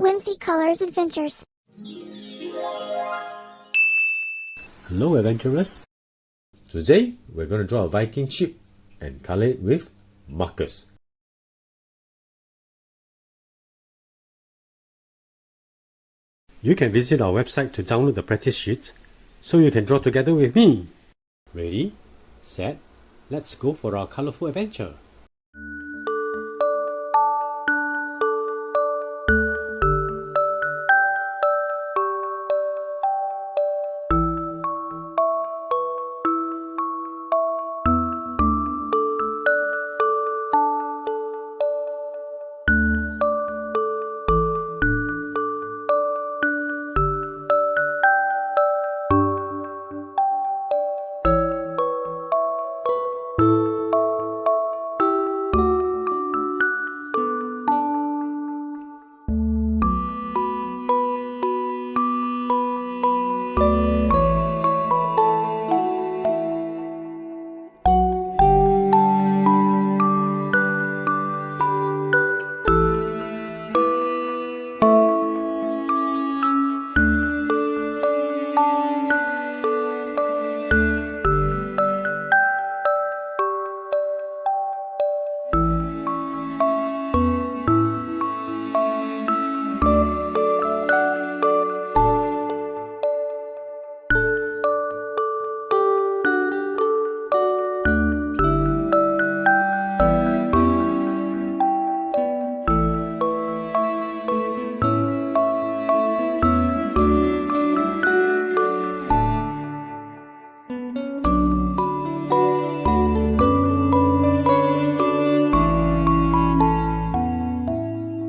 WhimsyColorsAdventures. Hello adventurers! Today we're going to draw a Viking ship and color it with markers. You can visit our website to download the practice sheet so you can draw together with me. Ready, set, let's go for our colorful adventure.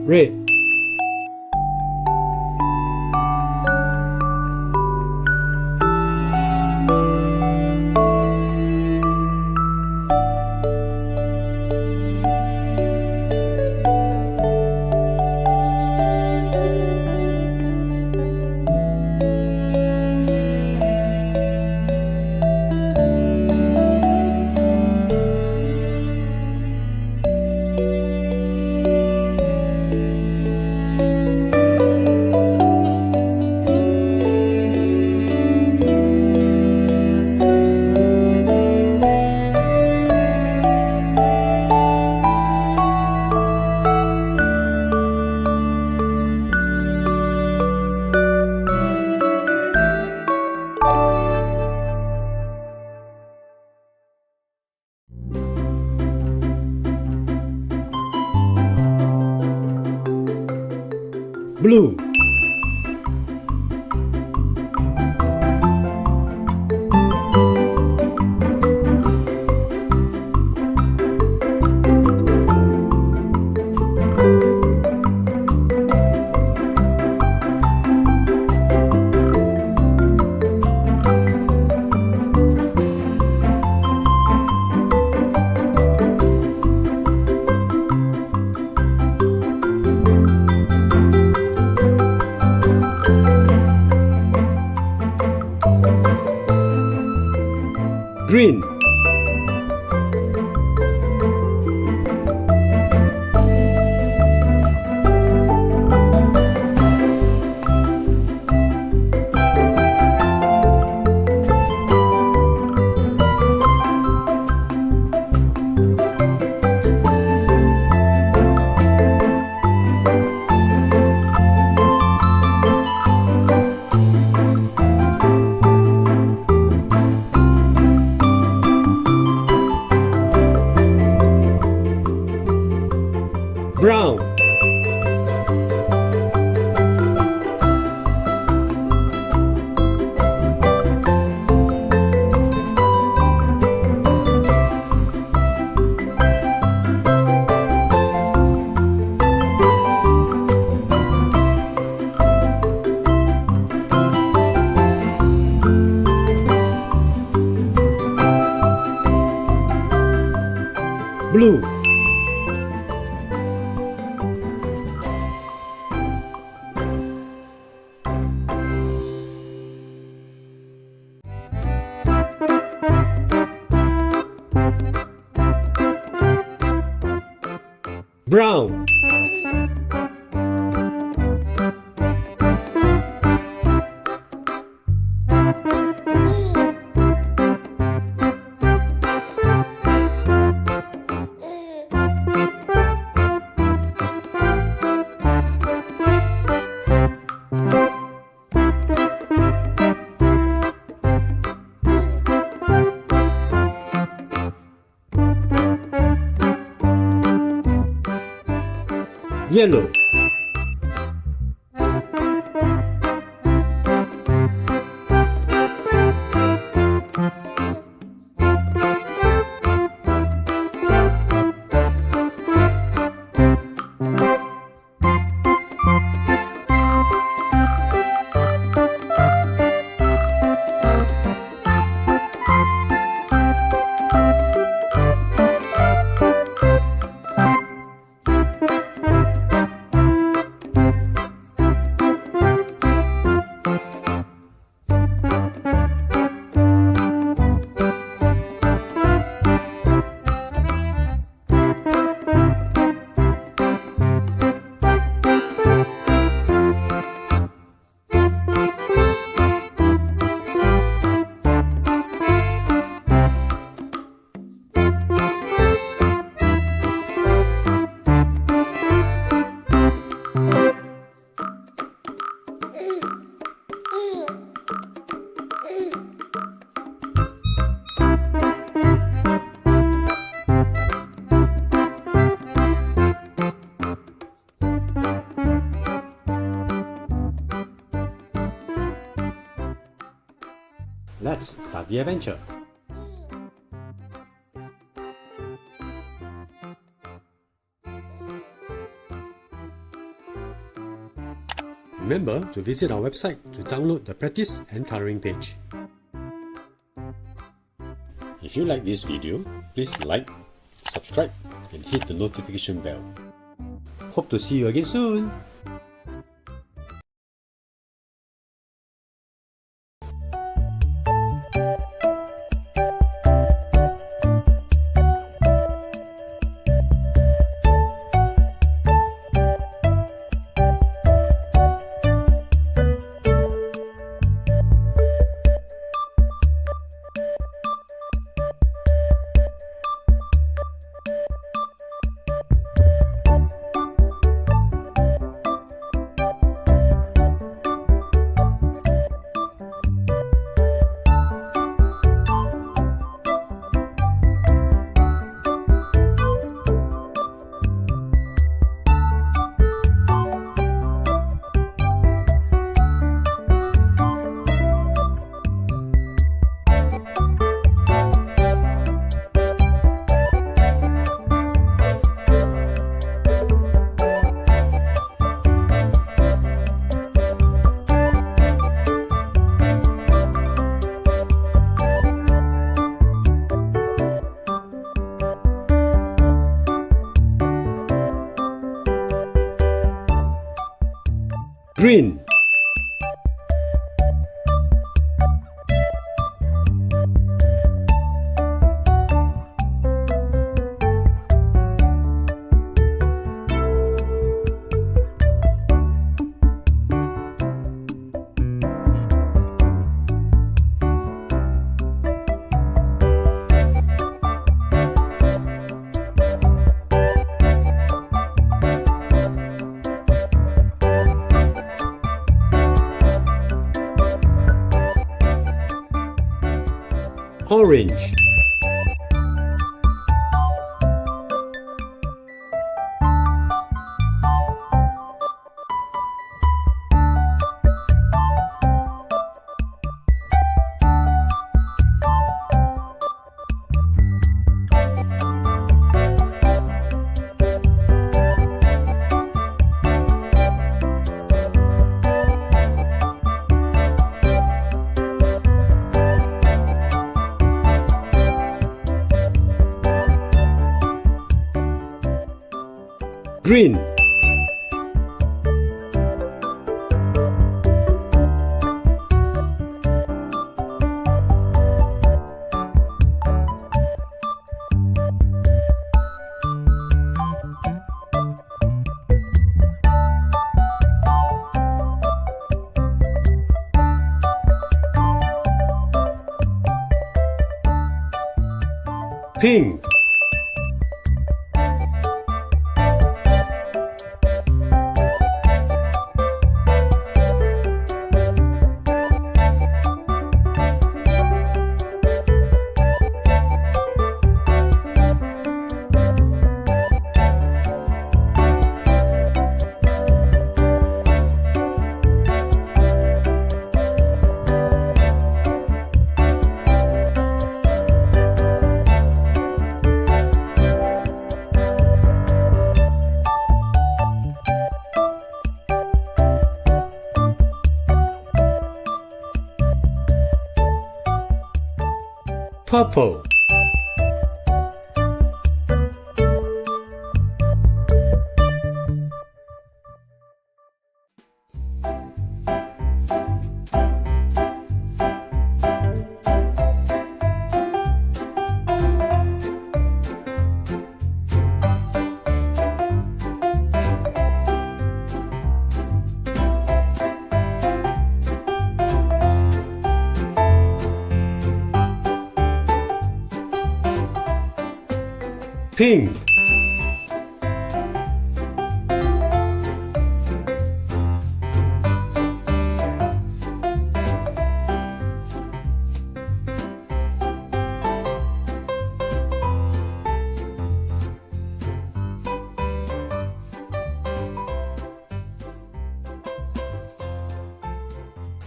Red, blue, green, brown, blue, brown, yellow. Let's start the adventure. Remember to visit our website to download the practice and coloring page. If you like this video, please like, subscribe, and hit the notification bell. Hope to see you again soon. Green. Orange. Green. Pink. Purple. Pink.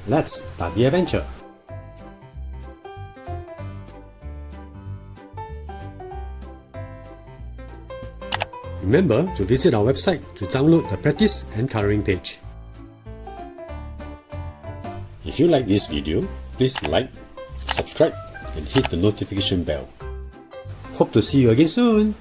Let's start the adventure. Remember to visit our website to download the practice and coloring page. If you like this video, please like, subscribe, and hit the notification bell. Hope to see you again soon.